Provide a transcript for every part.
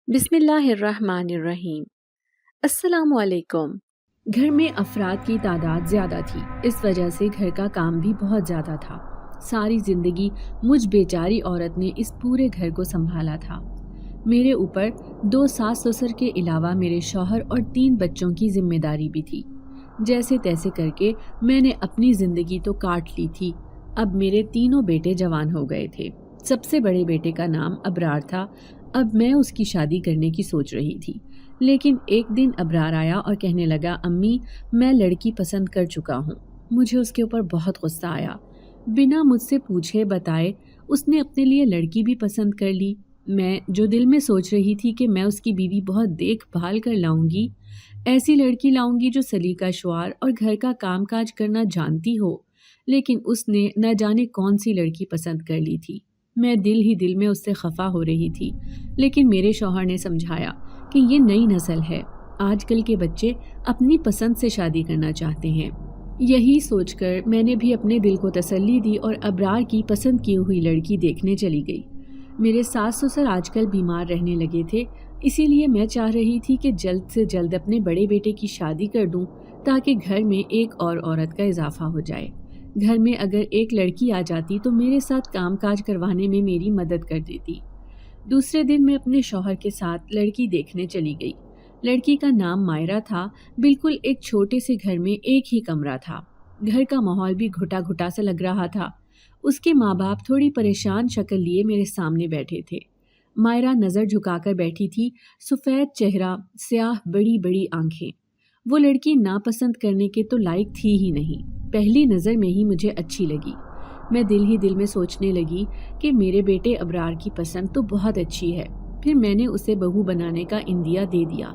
بسم اللہ الرحمن الرحیم۔ السلام علیکم۔ گھر میں افراد کی تعداد زیادہ تھی، اس وجہ سے گھر کا کام بھی بہت زیادہ تھا۔ ساری زندگی مجھ بیچاری عورت نے اس پورے گھر کو سنبھالا تھا۔ میرے اوپر 2 ساس سسر کے علاوہ میرے شوہر اور 3 بچوں کی ذمہ داری بھی تھی۔ جیسے تیسے کر کے میں نے اپنی زندگی تو کاٹ لی تھی۔ اب میرے تینوں بیٹے جوان ہو گئے تھے۔ سب سے بڑے بیٹے کا نام ابرار تھا۔ اب میں اس کی شادی کرنے کی سوچ رہی تھی، لیکن ایک دن ابرار آیا اور کہنے لگا، امی میں لڑکی پسند کر چکا ہوں۔ مجھے اس کے اوپر بہت غصہ آیا۔ بنا مجھ سے پوچھے بتائے اس نے اپنے لیے لڑکی بھی پسند کر لی۔ میں جو دل میں سوچ رہی تھی کہ میں اس کی بیوی بہت دیکھ بھال کر لاؤں گی، ایسی لڑکی لاؤں گی جو سلیقہ شعار اور گھر کا کام کاج کرنا جانتی ہو، لیکن اس نے نہ جانے کون سی لڑکی پسند کر لی تھی۔ میں دل ہی دل میں اس سے خفا ہو رہی تھی، لیکن میرے شوہر نے سمجھایا کہ یہ نئی نسل ہے، آج کل کے بچے اپنی پسند سے شادی کرنا چاہتے ہیں۔ یہی سوچ کر میں نے بھی اپنے دل کو تسلی دی اور ابرار کی پسند کی ہوئی لڑکی دیکھنے چلی گئی۔ میرے ساس سسر آج کل بیمار رہنے لگے تھے، اسی لیے میں چاہ رہی تھی کہ جلد سے جلد اپنے بڑے بیٹے کی شادی کر دوں تاکہ گھر میں ایک اور عورت کا اضافہ ہو جائے۔ گھر میں اگر ایک لڑکی آ جاتی تو میرے ساتھ کام کاج کروانے میں میری مدد کر دیتی۔ دوسرے دن میں اپنے شوہر کے ساتھ لڑکی دیکھنے چلی گئی۔ لڑکی کا نام مائرہ تھا۔ بالکل ایک چھوٹے سے گھر میں ایک ہی کمرہ تھا۔ گھر کا ماحول بھی گھٹا گھٹا سا لگ رہا تھا۔ اس کے ماں باپ تھوڑی پریشان شکل لیے میرے سامنے بیٹھے تھے۔ مائرہ نظر جھکا کر بیٹھی تھی، سفید چہرہ، سیاہ بڑی بڑی آنکھیں۔ وہ لڑکی ناپسند کرنے کے تو لائق تھی ہی نہیں، پہلی نظر میں ہی مجھے اچھی لگی۔ میں دل ہی دل میں سوچنے لگی کہ میرے بیٹے ابرار کی پسند تو بہت اچھی ہے۔ پھر میں نے اسے بہو بنانے کا عندیہ دے دیا۔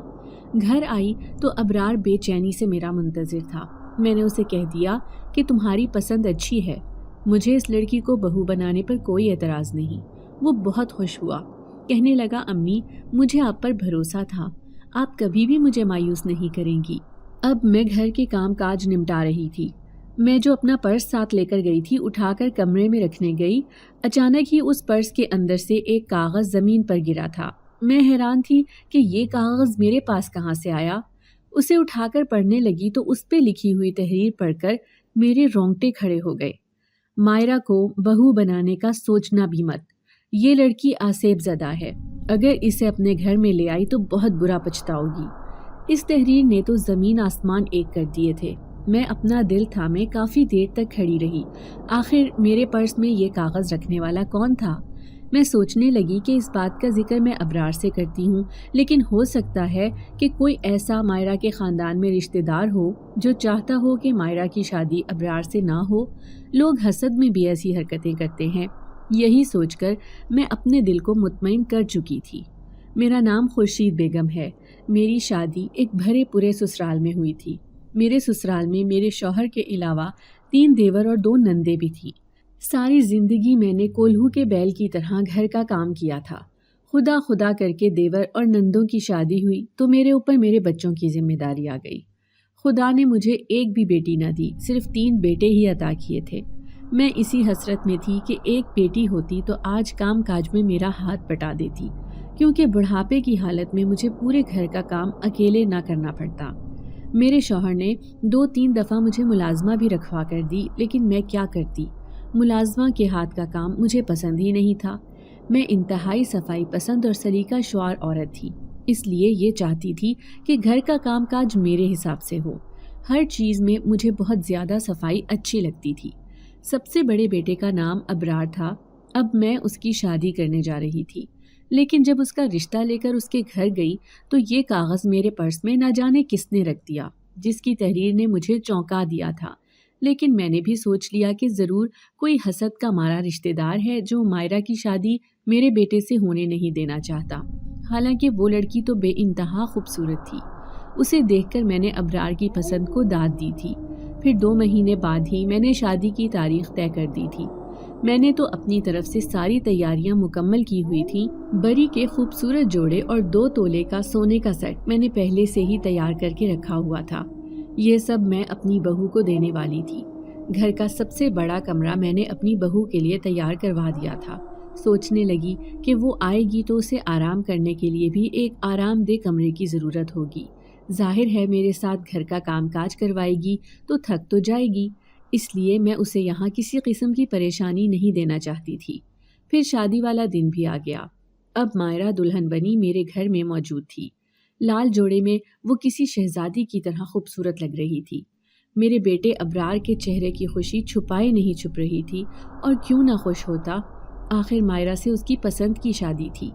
گھر آئی تو ابرار بے چینی سے میرا منتظر تھا۔ میں نے اسے کہہ دیا کہ تمہاری پسند اچھی ہے، مجھے اس لڑکی کو بہو بنانے پر کوئی اعتراض نہیں۔ وہ بہت خوش ہوا، کہنے لگا، امی مجھے آپ پر بھروسہ تھا، آپ کبھی بھی مجھے مایوس نہیں کریں گی۔ اب میں گھر کے کام کاج نمٹا رہی تھی۔ میں جو اپنا پرس ساتھ لے کر گئی تھی اٹھا کر کمرے میں رکھنے گئی، اچانک ہی اس پرس کے اندر سے ایک کاغذ زمین پر گرا تھا۔ میں حیران تھی کہ یہ کاغذ میرے پاس کہاں سے آیا۔ اسے اٹھا کر پڑھنے لگی تو اس پہ لکھی ہوئی تحریر پڑھ کر میرے رونگٹے کھڑے ہو گئے۔ مائرہ کو بہو بنانے کا سوچنا بھی مت، یہ لڑکی آسیب زدہ ہے، اگر اسے اپنے گھر میں لے آئی تو بہت برا پچھتاؤ گی۔ اس تحریر نے تو زمین آسمان ایک کر دیے تھے۔ میں اپنا دل تھامے کافی دیر تک کھڑی رہی۔ آخر میرے پرس میں یہ کاغذ رکھنے والا کون تھا؟ میں سوچنے لگی کہ اس بات کا ذکر میں ابرار سے کرتی ہوں، لیکن ہو سکتا ہے کہ کوئی ایسا مائرہ کے خاندان میں رشتہ دار ہو جو چاہتا ہو کہ مائرہ کی شادی ابرار سے نہ ہو۔ لوگ حسد میں بھی ایسی حرکتیں کرتے ہیں۔ یہی سوچ کر میں اپنے دل کو مطمئن کر چکی تھی۔ میرا نام خورشید بیگم ہے۔ میری شادی ایک بھرے پورے سسرال میں ہوئی تھی۔ میرے سسرال میں میرے شوہر کے علاوہ 3 دیور اور 2 نندے بھی تھیں۔ ساری زندگی میں نے کولہو کے بیل کی طرح گھر کا کام کیا تھا۔ خدا خدا کر کے دیور اور نندوں کی شادی ہوئی تو میرے اوپر میرے بچوں کی ذمہ داری آ گئی۔ خدا نے مجھے ایک بھی بیٹی نہ دی، صرف 3 بیٹے ہی عطا کیے تھے۔ میں اسی حسرت میں تھی کہ ایک بیٹی ہوتی تو آج کام کاج میں میرا ہاتھ بٹا دیتی، کیونکہ بڑھاپے کی حالت میں مجھے پورے گھر کا کام اکیلے نہ کرنا پڑتا۔ میرے شوہر نے 2-3 دفعہ مجھے ملازمہ بھی رکھوا کر دی، لیکن میں کیا کرتی؟ ملازمہ کے ہاتھ کا کام مجھے پسند ہی نہیں تھا۔ میں انتہائی صفائی پسند اور سلیقہ شعار عورت تھی، اس لیے یہ چاہتی تھی کہ گھر کا کام کاج میرے حساب سے ہو۔ ہر چیز میں مجھے بہت زیادہ صفائی اچھی لگتی تھی۔ سب سے بڑے بیٹے کا نام ابرار تھا۔ اب میں اس کی شادی کرنے جا رہی تھی، لیکن جب اس کا رشتہ لے کر اس کے گھر گئی تو یہ کاغذ میرے پرس میں نہ جانے کس نے رکھ دیا، جس کی تحریر نے مجھے چونکا دیا تھا۔ لیکن میں نے بھی سوچ لیا کہ ضرور کوئی حسد کا مارا رشتہ دار ہے جو مائرہ کی شادی میرے بیٹے سے ہونے نہیں دینا چاہتا۔ حالانکہ وہ لڑکی تو بے انتہا خوبصورت تھی۔ اسے دیکھ کر میں نے ابرار کی پسند کو داد دی تھی۔ پھر 2 مہینے بعد ہی میں نے شادی کی تاریخ طے کر دی تھی۔ میں نے تو اپنی طرف سے ساری تیاریاں مکمل کی ہوئی تھیں۔ بری کے خوبصورت جوڑے اور 2 تولے کا سونے کا سیٹ میں نے پہلے سے ہی تیار کر کے رکھا ہوا تھا۔ یہ سب میں اپنی بہو کو دینے والی تھی۔ گھر کا سب سے بڑا کمرہ میں نے اپنی بہو کے لیے تیار کروا دیا تھا۔ سوچنے لگی کہ وہ آئے گی تو اسے آرام کرنے کے لیے بھی ایک آرام دہ کمرے کی ضرورت ہوگی۔ ظاہر ہے میرے ساتھ گھر کا کام کاج کروائے گی تو تھک تو جائے گی، اس لیے میں اسے یہاں کسی قسم کی پریشانی نہیں دینا چاہتی تھی۔ پھر شادی والا دن بھی آ گیا۔ اب مائرہ دلہن بنی میرے گھر میں موجود تھی۔ لال جوڑے میں وہ کسی شہزادی کی طرح خوبصورت لگ رہی تھی۔ میرے بیٹے ابرار کے چہرے کی خوشی چھپائے نہیں چھپ رہی تھی، اور کیوں نہ خوش ہوتا، آخر مائرہ سے اس کی پسند کی شادی تھی۔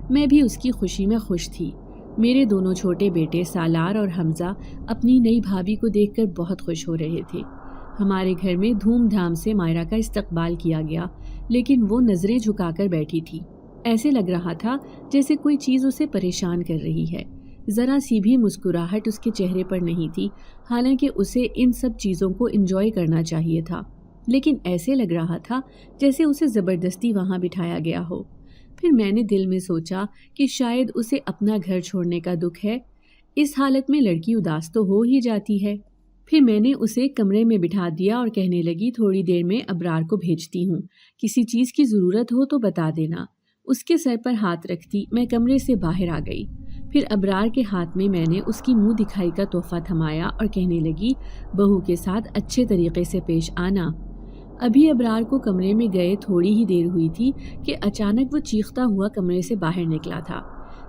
میں بھی اس کی خوشی میں خوش تھی۔ میرے دونوں چھوٹے بیٹے سالار اور حمزہ اپنی نئی بھابھی کو دیکھ کر بہت خوش ہو رہے تھے۔ ہمارے گھر میں دھوم دھام سے مائرہ کا استقبال کیا گیا، لیکن وہ نظریں جھکا کر بیٹھی تھی۔ ایسے لگ رہا تھا جیسے کوئی چیز اسے پریشان کر رہی ہے۔ ذرا سی بھی مسکراہٹ اس کے چہرے پر نہیں تھی، حالانکہ اسے ان سب چیزوں کو انجوائے کرنا چاہیے تھا، لیکن ایسے لگ رہا تھا جیسے اسے زبردستی وہاں بٹھایا گیا ہو۔ پھر میں نے دل میں سوچا کہ شاید اسے اپنا گھر چھوڑنے کا دکھ ہے۔ اس حالت میں لڑکی اداس تو ہو ہی جاتی ہے۔ پھر میں نے اسے کمرے میں بٹھا دیا اور کہنے لگی، تھوڑی دیر میں ابرار کو بھیجتی ہوں، کسی چیز کی ضرورت ہو تو بتا دینا۔ اس کے سر پر ہاتھ رکھتی میں کمرے سے باہر آ گئی۔ پھر ابرار کے ہاتھ میں نے اس کی منہ دکھائی کا تحفہ تھمایا اور کہنے لگی، بہو کے ساتھ اچھے طریقے سے پیش آنا۔ ابھی ابرار کو کمرے میں گئے تھوڑی ہی دیر ہوئی تھی کہ اچانک وہ چیختا ہوا کمرے سے باہر نکلا تھا۔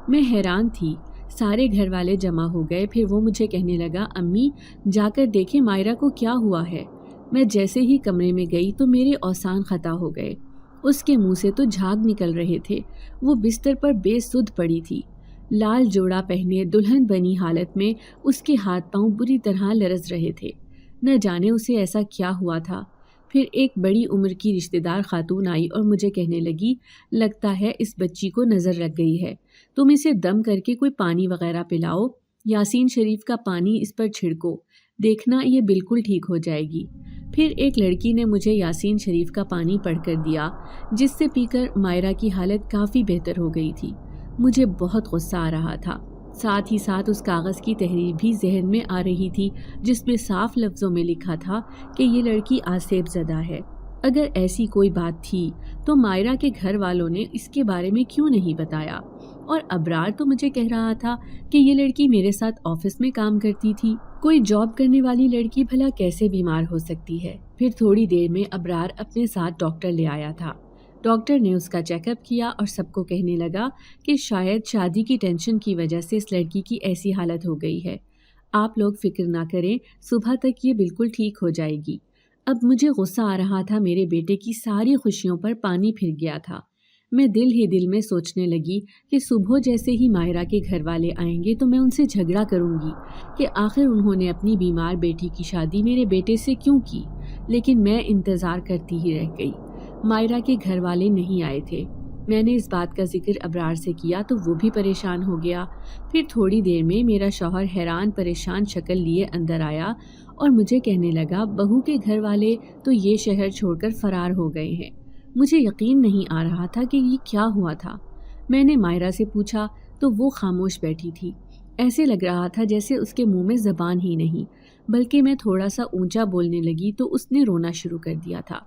میں حیران تھی۔ سارے گھر والے جمع ہو گئے۔ پھر وہ مجھے کہنے لگا، امی جا کر دیکھیں مائرہ کو کیا ہوا ہے۔ میں جیسے ہی کمرے میں گئی تو میرے اوسان خطا ہو گئے۔ اس کے منہ سے تو جھاگ نکل رہے تھے۔ وہ بستر پر بے سدھ پڑی تھی۔ لال جوڑا پہنے دلہن بنی حالت میں اس کے ہاتھ پاؤں بری طرح لرز رہے تھے۔ نہ جانے اسے ایسا کیا ہوا تھا۔ پھر ایک بڑی عمر کی رشتہ دار خاتون آئی اور مجھے کہنے لگی، لگتا ہے اس بچی کو نظر لگ گئی ہے، تم اسے دم کر کے کوئی پانی وغیرہ پلاؤ، یاسین شریف کا پانی اس پر چھڑکو، دیکھنا یہ بالکل ٹھیک ہو جائے گی۔ پھر ایک لڑکی نے مجھے یاسین شریف کا پانی پڑھ کر دیا، جس سے پی کر مائرہ کی حالت کافی بہتر ہو گئی تھی۔ مجھے بہت غصہ آ رہا تھا۔ ساتھ ہی ساتھ اس کاغذ کی تحریر بھی ذہن میں آ رہی تھی، جس میں صاف لفظوں میں لکھا تھا کہ یہ لڑکی آسیب زدہ ہے۔ اگر ایسی کوئی بات تھی تو مائرہ کے گھر والوں نے اس کے بارے میں کیوں نہیں بتایا؟ اور ابرار تو مجھے کہہ رہا تھا کہ یہ لڑکی میرے ساتھ آفس میں کام کرتی تھی۔ کوئی جاب کرنے والی لڑکی بھلا کیسے بیمار ہو سکتی ہے؟ پھر تھوڑی دیر میں ابرار اپنے ساتھ ڈاکٹر لے آیا تھا۔ ڈاکٹر نے اس کا چیک اپ کیا اور سب کو کہنے لگا کہ شاید شادی کی ٹینشن کی وجہ سے اس لڑکی کی ایسی حالت ہو گئی ہے۔ آپ لوگ فکر نہ کریں، صبح تک یہ بالکل ٹھیک ہو جائے گی۔ اب مجھے غصہ آ رہا تھا، میرے بیٹے کی ساری خوشیوں پر پانی پھر گیا تھا۔ میں دل ہی دل میں سوچنے لگی کہ صبح جیسے ہی مائرہ کے گھر والے آئیں گے تو میں ان سے جھگڑا کروں گی کہ آخر انہوں نے اپنی بیمار بیٹی کی شادی میرے بیٹے سے کیوں کی۔ لیکن میں انتظار کرتی ہی رہ گئی۔ مائرہ کے گھر والے نہیں آئے تھے۔ میں نے اس بات کا ذکر ابرار سے کیا تو وہ بھی پریشان ہو گیا۔ پھر تھوڑی دیر میں میرا شوہر حیران پریشان شکل لیے اندر آیا اور مجھے کہنے لگا، بہو کے گھر والے تو یہ شہر چھوڑ کر فرار ہو گئے ہیں۔ مجھے یقین نہیں آ رہا تھا کہ یہ کیا ہوا تھا۔ میں نے مائرہ سے پوچھا تو وہ خاموش بیٹھی تھی۔ ایسے لگ رہا تھا جیسے اس کے منہ میں زبان ہی نہیں، بلکہ میں تھوڑا سا اونچا بولنے لگی تو اس نے رونا شروع کر دیا تھا۔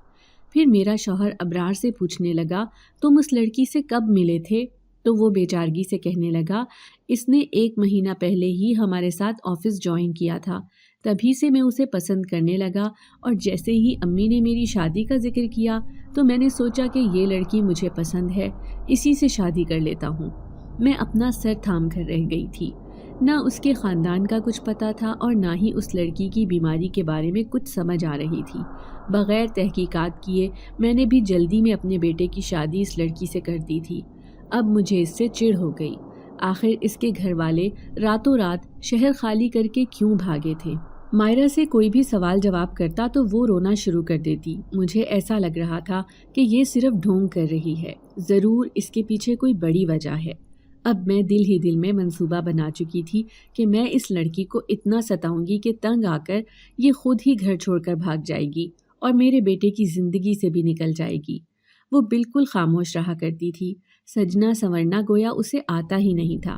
پھر میرا شوہر ابرار سے پوچھنے لگا، تم اس لڑکی سے کب ملے تھے؟ تو وہ بے چارگی سے کہنے لگا، اس نے 1 مہینہ پہلے ہی ہمارے ساتھ آفس جوائن کیا تھا، تبھی سے میں اسے پسند کرنے لگا، اور جیسے ہی امی نے میری شادی کا ذکر کیا تو میں نے سوچا کہ یہ لڑکی مجھے پسند ہے، اسی سے شادی کر لیتا ہوں۔ میں اپنا سر تھام کر رہ گئی تھی۔ نہ اس کے خاندان کا کچھ پتہ تھا اور نہ ہی اس لڑکی کی بیماری کے بارے میں کچھ سمجھ آ رہی تھی۔ بغیر تحقیقات کیے میں نے بھی جلدی میں اپنے بیٹے کی شادی اس لڑکی سے کر دی تھی۔ اب مجھے اس سے چڑ ہو گئی۔ آخر اس کے گھر والے راتوں رات شہر خالی کر کے کیوں بھاگے تھے؟ مائرہ سے کوئی بھی سوال جواب کرتا تو وہ رونا شروع کر دیتی۔ مجھے ایسا لگ رہا تھا کہ یہ صرف ڈھونگ کر رہی ہے، ضرور اس کے پیچھے کوئی بڑی وجہ ہے۔ اب میں دل ہی دل میں منصوبہ بنا چکی تھی کہ میں اس لڑکی کو اتنا ستاؤں گی کہ تنگ آ کر یہ خود ہی گھر چھوڑ کر بھاگ جائے گی اور میرے بیٹے کی زندگی سے بھی نکل جائے گی۔ وہ بالکل خاموش رہا کرتی تھی، سجنا سنورنا گویا اسے آتا ہی نہیں تھا۔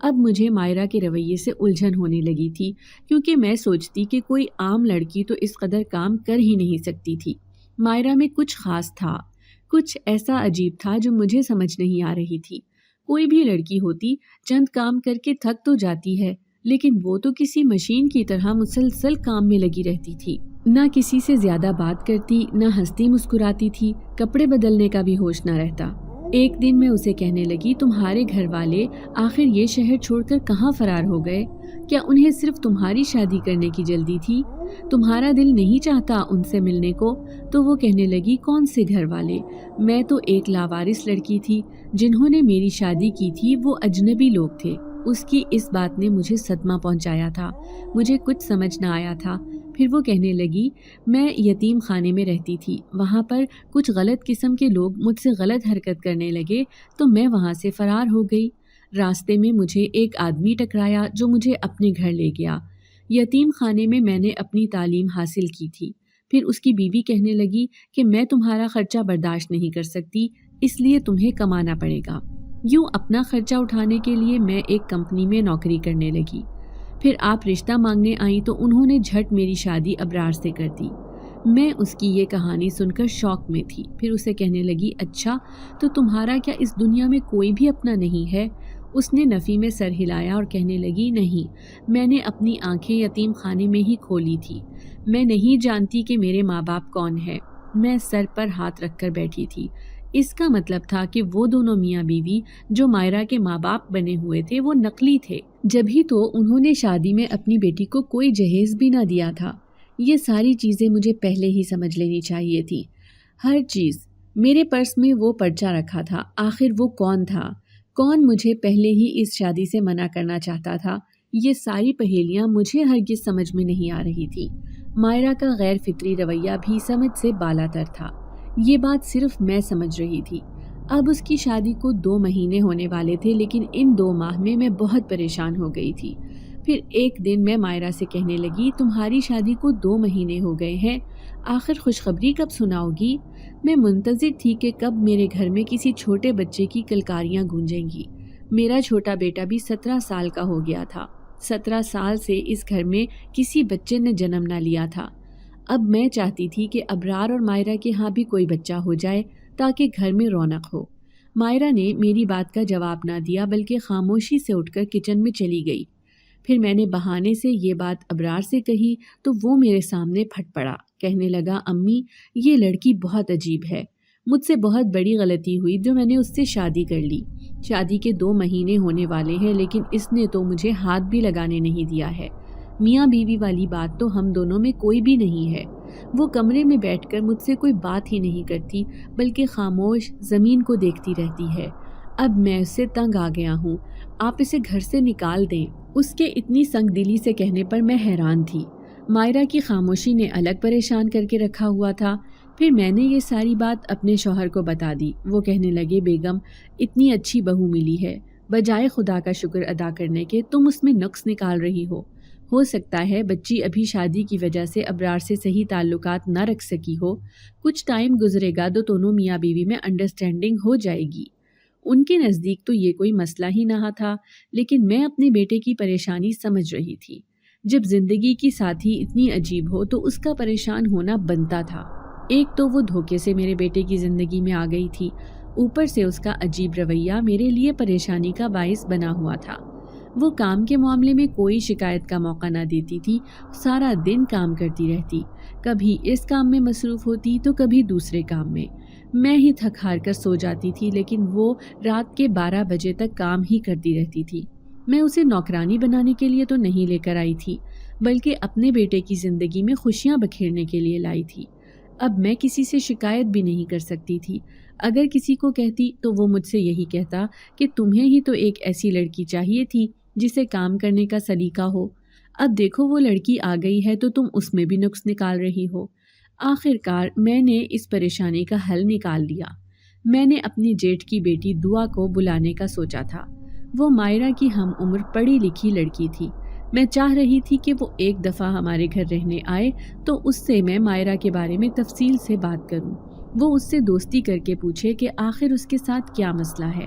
اب مجھے مائرہ کے رویے سے الجھن ہونے لگی تھی، کیونکہ میں سوچتی کہ کوئی عام لڑکی تو اس قدر کام کر ہی نہیں سکتی تھی۔ مائرہ میں کچھ خاص تھا، کچھ ایسا عجیب تھا جو مجھے سمجھ نہیں آ رہی تھی۔ کوئی بھی لڑکی ہوتی چند کام کر کے تھک تو جاتی ہے، لیکن وہ تو کسی مشین کی طرح مسلسل کام میں لگی رہتی تھی، نہ کسی سے زیادہ بات کرتی، نہ ہنستی مسکراتی تھی، کپڑے بدلنے کا بھی ہوش نہ رہتا۔ ایک دن میں اسے کہنے لگی، تمہارے گھر والے آخر یہ شہر چھوڑ کر کہاں فرار ہو گئے؟ کیا انہیں صرف تمہاری شادی کرنے کی جلدی تھی؟ تمہارا دل نہیں چاہتا ان سے ملنے کو؟ تو وہ کہنے لگی، کون سے گھر والے؟ میں تو ایک لاوارث لڑکی تھی، جنہوں نے میری شادی کی تھی وہ اجنبی لوگ تھے۔ اس کی اس بات نے مجھے صدمہ پہنچایا تھا، مجھے کچھ سمجھ نہ آیا تھا۔ پھر وہ کہنے لگی، میں یتیم خانے میں رہتی تھی، وہاں پر کچھ غلط قسم کے لوگ مجھ سے غلط حرکت کرنے لگے تو میں وہاں سے فرار ہو گئی۔ راستے میں مجھے ایک آدمی ٹکرایا جو مجھے اپنے گھر لے گیا۔ یتیم خانے میں میں نے اپنی تعلیم حاصل کی تھی۔ پھر اس کی بیوی کہنے لگی کہ میں تمہارا خرچہ برداشت نہیں کر سکتی، اس لیے تمہیں کمانا پڑے گا۔ یوں اپنا خرچہ اٹھانے کے لیے میں ایک کمپنی میں نوکری کرنے لگی۔ پھر آپ رشتہ مانگنے آئیں تو انہوں نے جھٹ میری شادی ابرار سے کر دی۔ میں اس کی یہ کہانی سن کر شوق میں تھی۔ پھر اسے کہنے لگی، اچھا تو تمہارا کیا اس دنیا میں کوئی بھی اپنا نہیں ہے؟ اس نے نفی میں سر ہلایا اور کہنے لگی، نہیں، میں نے اپنی آنکھیں یتیم خانے میں ہی کھولی تھی۔ میں نہیں جانتی کہ میرے ماں باپ کون ہے۔ میں سر پر ہاتھ رکھ کر بیٹھی تھی۔ اس کا مطلب تھا کہ وہ دونوں میاں بیوی جو مائرہ کے ماں باپ بنے ہوئے تھے وہ نقلی تھے، جبھی تو انہوں نے شادی میں اپنی بیٹی کو کوئی جہیز بھی نہ دیا تھا۔ یہ ساری چیزیں مجھے پہلے ہی سمجھ لینی چاہیے تھی، ہر چیز۔ میرے پرس میں وہ پرچہ رکھا تھا، آخر وہ کون تھا؟ کون مجھے پہلے ہی اس شادی سے منع کرنا چاہتا تھا؟ یہ ساری پہیلیاں مجھے ہرگز سمجھ میں نہیں آ رہی تھی۔ مائرہ کا غیر فطری رویہ بھی سمجھ سے بالاتر تھا۔ یہ بات صرف میں سمجھ رہی تھی۔ اب اس کی شادی کو 2 مہینے ہونے والے تھے، لیکن ان 2 ماہ میں بہت پریشان ہو گئی تھی۔ پھر ایک دن میں مائرہ سے کہنے لگی، تمہاری شادی کو 2 مہینے ہو گئے ہیں، آخر خوشخبری کب سناؤ گی؟ میں منتظر تھی کہ کب میرے گھر میں کسی چھوٹے بچے کی کلکاریاں گونجیں گی۔ میرا چھوٹا بیٹا بھی 17 سال کا ہو گیا تھا۔ 17 سال سے اس گھر میں کسی بچے نے جنم نہ لیا تھا۔ اب میں چاہتی تھی کہ ابرار اور مائرہ کے ہاں بھی کوئی بچہ ہو جائے تاکہ گھر میں رونق ہو۔ مائرہ نے میری بات کا جواب نہ دیا، بلکہ خاموشی سے اٹھ کر کچن میں چلی گئی۔ پھر میں نے بہانے سے یہ بات ابرار سے کہی تو وہ میرے سامنے پھٹ پڑا، کہنے لگا، امی یہ لڑکی بہت عجیب ہے، مجھ سے بہت بڑی غلطی ہوئی جو میں نے اس سے شادی کر لی۔ شادی کے 2 مہینے ہونے والے ہیں، لیکن اس نے تو مجھے ہاتھ بھی لگانے نہیں دیا ہے۔ میاں بیوی والی بات تو ہم دونوں میں کوئی بھی نہیں ہے۔ وہ کمرے میں بیٹھ کر مجھ سے کوئی بات ہی نہیں کرتی، بلکہ خاموش زمین کو دیکھتی رہتی ہے۔ اب میں اس سے تنگ آ گیا ہوں، آپ اسے گھر سے نکال دیں۔ اس کے اتنی سنگ دلی سے کہنے پر میں حیران تھی۔ مائرہ کی خاموشی نے الگ پریشان کر کے رکھا ہوا تھا۔ پھر میں نے یہ ساری بات اپنے شوہر کو بتا دی۔ وہ کہنے لگے، بیگم اتنی اچھی بہو ملی ہے، بجائے خدا کا شکر ادا کرنے کے تم اس میں نقص نکال رہی ہو سکتا ہے بچی ابھی شادی کی وجہ سے ابرار سے صحیح تعلقات نہ رکھ سکی ہو، کچھ ٹائم گزرے گا تو دونوں میاں بیوی میں انڈرسٹینڈنگ ہو جائے گی۔ ان کے نزدیک تو یہ کوئی مسئلہ ہی نہ تھا، لیکن میں اپنے بیٹے کی پریشانی سمجھ رہی تھی۔ جب زندگی کی ساتھی اتنی عجیب ہو تو اس کا پریشان ہونا بنتا تھا۔ ایک تو وہ دھوکے سے میرے بیٹے کی زندگی میں آ گئی تھی، اوپر سے اس کا عجیب رویہ میرے لیے پریشانی کا باعث بنا ہوا تھا۔ وہ کام کے معاملے میں کوئی شکایت کا موقع نہ دیتی تھی، سارا دن کام کرتی رہتی، کبھی اس کام میں مصروف ہوتی تو کبھی دوسرے کام میں ہی تھک ہار کر سو جاتی تھی، لیکن وہ رات کے 12 بجے تک کام ہی کرتی رہتی تھی۔ میں اسے نوکرانی بنانے کے لیے تو نہیں لے کر آئی تھی، بلکہ اپنے بیٹے کی زندگی میں خوشیاں بکھیرنے کے لیے لائی تھی۔ اب میں کسی سے شکایت بھی نہیں کر سکتی تھی۔ اگر کسی کو کہتی تو وہ مجھ سے یہی کہتا کہ تمہیں ہی تو ایک ایسی لڑکی چاہیے تھی جسے کام کرنے کا سلیقہ ہو۔ اب دیکھو وہ لڑکی آ گئی ہے تو تم اس میں بھی نقص نکال رہی ہو۔ آخر کار میں نے اس پریشانی کا حل نکال لیا۔ میں نے اپنی جیٹھ کی بیٹی دعا کو بلانے کا سوچا تھا۔ وہ مائرہ کی ہم عمر پڑھی لکھی لڑکی تھی۔ میں چاہ رہی تھی کہ وہ ایک دفعہ ہمارے گھر رہنے آئے تو اس سے میں مائرہ کے بارے میں تفصیل سے بات کروں، وہ اس سے دوستی کر کے پوچھے کہ آخر اس کے ساتھ کیا مسئلہ ہے۔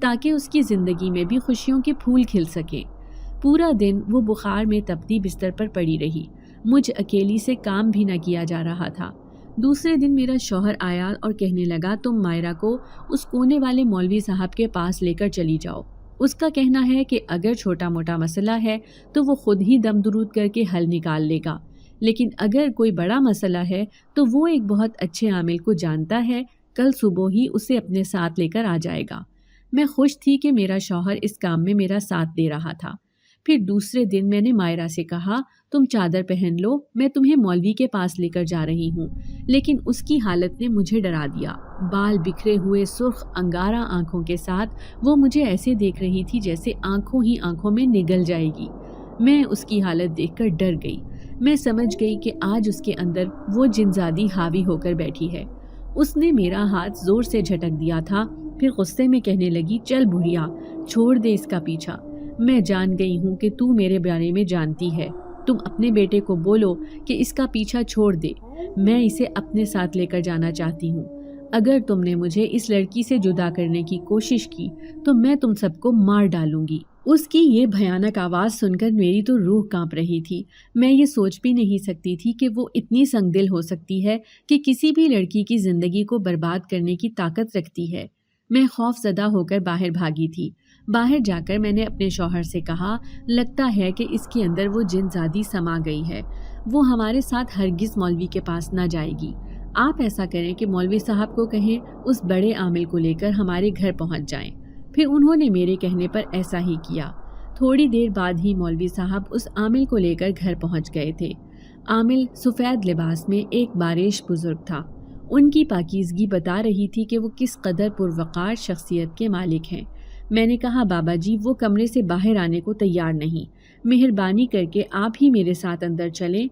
تاکہ اس کی زندگی میں بھی خوشیوں کے پھول کھل سکیں۔ پورا دن وہ بخار میں تپتی بستر پر پڑی رہی۔ مجھ اکیلی سے کام بھی نہ کیا جا رہا تھا۔ دوسرے دن میرا شوہر آیا اور کہنے لگا تم مائرہ کو اس کونے والے مولوی صاحب کے پاس لے کر چلی جاؤ۔ اس کا کہنا ہے کہ اگر چھوٹا موٹا مسئلہ ہے تو وہ خود ہی دم درود کر کے حل نکال لے گا، لیکن اگر کوئی بڑا مسئلہ ہے تو وہ ایک بہت اچھے عامل کو جانتا ہے، کل صبح ہی اسے اپنے ساتھ لے کر آ جائے گا۔ میں خوش تھی کہ میرا شوہر اس کام میں میرا ساتھ دے رہا تھا۔ پھر دوسرے دن میں نے مائرہ سے کہا تم چادر پہن لو، میں تمہیں مولوی کے پاس لے کر جا رہی ہوں، لیکن اس کی حالت نے مجھے ڈرا دیا۔ بال بکھرے ہوئے سرخ انگارہ آنکھوں کے ساتھ وہ مجھے ایسے دیکھ رہی تھی جیسے آنکھوں ہی آنکھوں میں نگل جائے گی۔ میں اس کی حالت دیکھ کر ڈر گئی۔ میں سمجھ گئی کہ آج اس کے اندر وہ جنزادی حاوی ہو کر بیٹھی ہے۔ اس نے میرا ہاتھ زور سے جھٹک دیا تھا، پھر غصے میں کہنے لگی چل بڑھیا، چھوڑ دے اس کا پیچھا۔ میں جان گئی ہوں کہ تو میرے بارے میں جانتی ہے، تم اپنے بیٹے کو بولو کہ اس کا پیچھا چھوڑ دے، میں اسے اپنے ساتھ لے کر جانا چاہتی ہوں۔ اگر تم نے مجھے اس لڑکی سے جدا کرنے کی کوشش کی تو میں تم سب کو مار ڈالوں گی۔ اس کی یہ بھیانک آواز سن کر میری تو روح کانپ رہی تھی۔ میں یہ سوچ بھی نہیں سکتی تھی کہ وہ اتنی سنگ دل ہو سکتی ہے کہ کسی بھی لڑکی کی زندگی کو برباد کرنے کی طاقت رکھتی ہے۔ میں خوف زدہ ہو کر باہر بھاگی تھی۔ باہر جا کر میں نے اپنے شوہر سے کہا لگتا ہے کہ اس کے اندر وہ جن زادی سما گئی ہے، وہ ہمارے ساتھ ہرگز مولوی کے پاس نہ جائے گی۔ آپ ایسا کریں کہ مولوی صاحب کو کہیں اس بڑے عامل کو لے کر ہمارے گھر پہنچ جائیں۔ پھر انہوں نے میرے کہنے پر ایسا ہی کیا۔ تھوڑی دیر بعد ہی مولوی صاحب اس عامل کو لے کر گھر پہنچ گئے تھے۔ عامل سفید لباس میں ایک باریش بزرگ تھا۔ ان کی پاکیزگی بتا رہی تھی کہ وہ کس قدر پروقار شخصیت کے مالک ہیں۔ میں نے کہا بابا جی وہ کمرے سے باہر آنے کو تیار نہیں، مہربانی کر کے آپ ہی میرے ساتھ اندر چلیں۔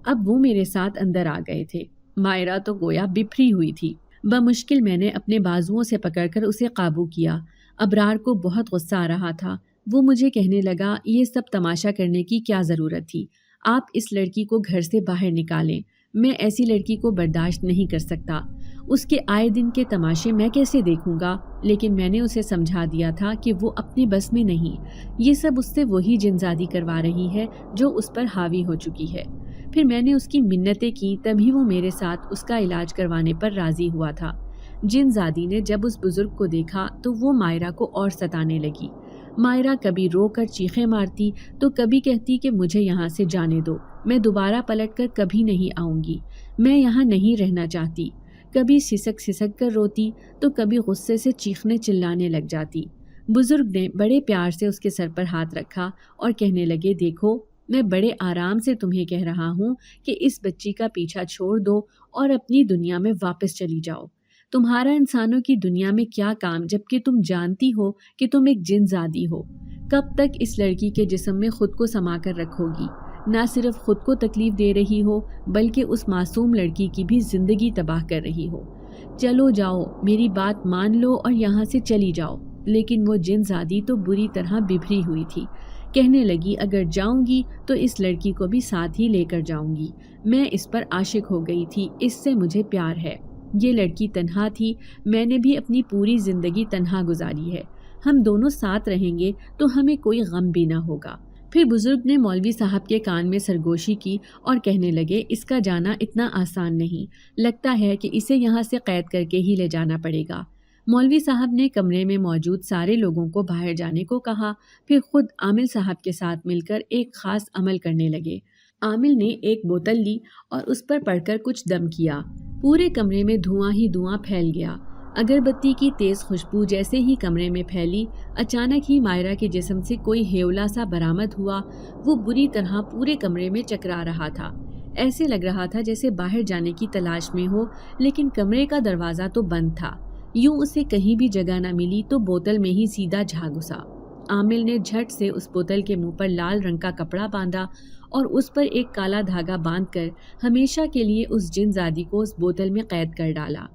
اب وہ میرے ساتھ اندر آ گئے تھے۔ مائرہ تو گویا بپھری ہوئی تھی۔ بمشکل میں نے اپنے بازوؤں سے پکڑ کر اسے قابو کیا۔ ابرار کو بہت غصہ آ رہا تھا۔ وہ مجھے کہنے لگا یہ سب تماشا کرنے کی کیا ضرورت تھی، آپ اس لڑکی کو گھر سے باہر نکالیں، میں ایسی لڑکی کو برداشت نہیں کر سکتا، اس کے آئے دن کے تماشے میں کیسے دیکھوں گا۔ لیکن میں نے اسے سمجھا دیا تھا کہ وہ اپنے بس میں نہیں، یہ سب اس سے وہی جنزادی کروا رہی ہے جو اس پر حاوی ہو چکی ہے۔ پھر میں نے اس کی منتیں کی، تبھی وہ میرے ساتھ اس کا علاج کروانے پر راضی ہوا تھا۔ جنزادی نے جب اس بزرگ کو دیکھا تو وہ مائرہ کو اور ستانے لگی۔ مائرہ کبھی رو کر چیخیں مارتی تو کبھی کہتی کہ مجھے یہاں سے جانے دو، میں دوبارہ پلٹ کر کبھی نہیں آؤں گی، میں یہاں نہیں رہنا چاہتی۔ کبھی سسک سسک کر روتی تو کبھی غصے سے چیخنے چلانے لگ جاتی۔ بزرگ نے بڑے پیار سے اس کے سر پر ہاتھ رکھا اور کہنے لگے دیکھو میں بڑے آرام سے تمہیں کہہ رہا ہوں کہ اس بچی کا پیچھا چھوڑ دو اور اپنی دنیا میں واپس چلی جاؤ۔ تمہارا انسانوں کی دنیا میں کیا کام جبکہ تم جانتی ہو کہ تم ایک جن زادی ہو؟ کب تک اس لڑکی کے جسم میں خود کو سما کر رکھو گی؟ نہ صرف خود کو تکلیف دے رہی ہو بلکہ اس معصوم لڑکی کی بھی زندگی تباہ کر رہی ہو۔ چلو جاؤ، میری بات مان لو اور یہاں سے چلی جاؤ۔ لیکن وہ جن زادی تو بری طرح ببھری ہوئی تھی۔ کہنے لگی اگر جاؤں گی تو اس لڑکی کو بھی ساتھ ہی لے کر جاؤں گی۔ میں اس پر عاشق ہو گئی تھی، اس سے مجھے پیار ہے۔ یہ لڑکی تنہا تھی، میں نے بھی اپنی پوری زندگی تنہا گزاری ہے، ہم دونوں ساتھ رہیں گے تو ہمیں کوئی غم بھی نہ ہوگا۔ پھر بزرگ نے مولوی صاحب کے کان میں سرگوشی کی اور کہنے لگے اس کا جانا اتنا آسان نہیں، لگتا ہے کہ اسے یہاں سے قید کر کے ہی لے جانا پڑے گا۔ مولوی صاحب نے کمرے میں موجود سارے لوگوں کو باہر جانے کو کہا، پھر خود عامل صاحب کے ساتھ مل کر ایک خاص عمل کرنے لگے۔ عامل نے ایک بوتل لی اور اس پر پڑھ کر کچھ دم کیا، پورے کمرے میں دھواں ہی دھواں پھیل گیا۔ اگربتی کی تیز خوشبو جیسے ہی کمرے میں پھیلی، اچانک ہی مائرہ کے جسم سے کوئی ہیولا سا برآمد ہوا۔ وہ بری طرح پورے کمرے میں چکرا رہا تھا، ایسے لگ رہا تھا جیسے باہر جانے کی تلاش میں ہو، لیکن کمرے کا دروازہ تو بند تھا۔ یوں اسے کہیں بھی جگہ نہ ملی تو بوتل میں ہی سیدھا جا گھسا۔ عامل نے جھٹ سے اس بوتل کے منہ پر لال رنگ کا کپڑا باندھا اور اس پر ایک کالا دھاگا باندھ کر ہمیشہ کے لیے اس جن زادی کو اس بوتل میں قید کر ڈالا۔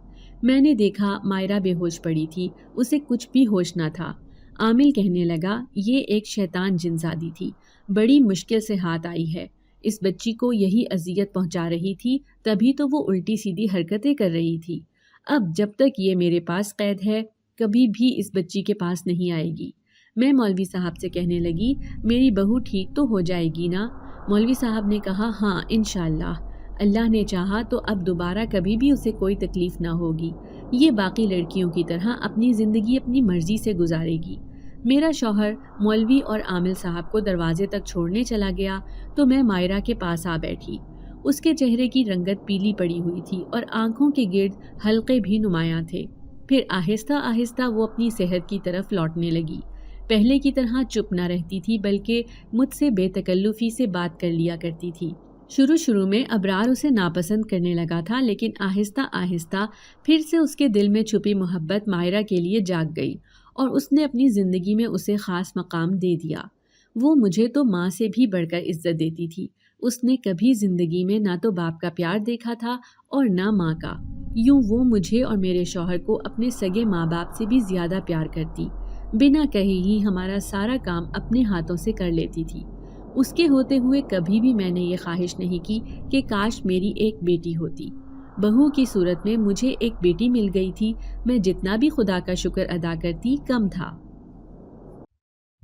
میں نے دیکھا مائرہ بے ہوش پڑی تھی، اسے کچھ بھی ہوش نہ تھا۔ عامل کہنے لگا یہ ایک شیطان جن زادی تھی، بڑی مشکل سے ہاتھ آئی ہے، اس بچی کو یہی اذیت پہنچا رہی تھی، تبھی تو وہ الٹی سیدھی حرکتیں کر رہی تھی۔ اب جب تک یہ میرے پاس قید ہے کبھی بھی اس بچی کے پاس نہیں آئے گی۔ میں مولوی صاحب سے کہنے لگی میری بہو ٹھیک تو ہو جائے گی نا؟ مولوی صاحب نے کہا ہاں انشاءاللہ، اللہ نے چاہا تو اب دوبارہ کبھی بھی اسے کوئی تکلیف نہ ہوگی، یہ باقی لڑکیوں کی طرح اپنی زندگی اپنی مرضی سے گزارے گی۔ میرا شوہر مولوی اور عامل صاحب کو دروازے تک چھوڑنے چلا گیا تو میں مائرہ کے پاس آ بیٹھی۔ اس کے چہرے کی رنگت پیلی پڑی ہوئی تھی اور آنکھوں کے گرد حلقے بھی نمایاں تھے۔ پھر آہستہ آہستہ وہ اپنی صحت کی طرف لوٹنے لگی۔ پہلے کی طرح چپ نہ رہتی تھی بلکہ مجھ سے بے تکلفی سے بات کر لیا کرتی تھی۔ شروع میں ابرار اسے ناپسند کرنے لگا تھا، لیکن آہستہ آہستہ پھر سے اس کے دل میں چھپی محبت مائرہ کے لیے جاگ گئی اور اس نے اپنی زندگی میں اسے خاص مقام دے دیا۔ وہ مجھے تو ماں سے بھی بڑھ کر عزت دیتی تھی۔ اس نے کبھی زندگی میں نہ تو باپ کا پیار دیکھا تھا اور نہ ماں کا۔ یوں وہ مجھے اور میرے شوہر کو اپنے سگے ماں باپ سے بھی زیادہ پیار کرتی، بنا کہے ہی ہمارا سارا کام اپنے ہاتھوں سے کر لیتی تھی۔ اس کے ہوتے ہوئے کبھی بھی میں نے یہ خواہش نہیں کی کہ کاش میری ایک بیٹی ہوتی۔ بہو کی صورت میں مجھے ایک بیٹی مل گئی تھی، میں جتنا بھی خدا کا شکر ادا کرتی کم تھا۔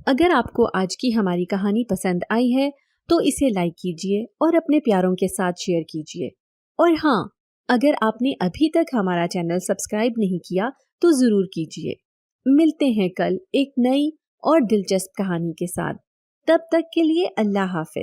اگر آپ کو آج کی ہماری کہانی پسند آئی ہے تو اسے لائک کیجیے اور اپنے پیاروں کے ساتھ شیئر کیجیے، اور ہاں، اگر آپ نے ابھی تک ہمارا چینل سبسکرائب نہیں کیا تو ضرور کیجیے۔ ملتے ہیں کل ایک نئی اور دلچسپ کہانی کے ساتھ، تب تک کے لیے اللہ حافظ۔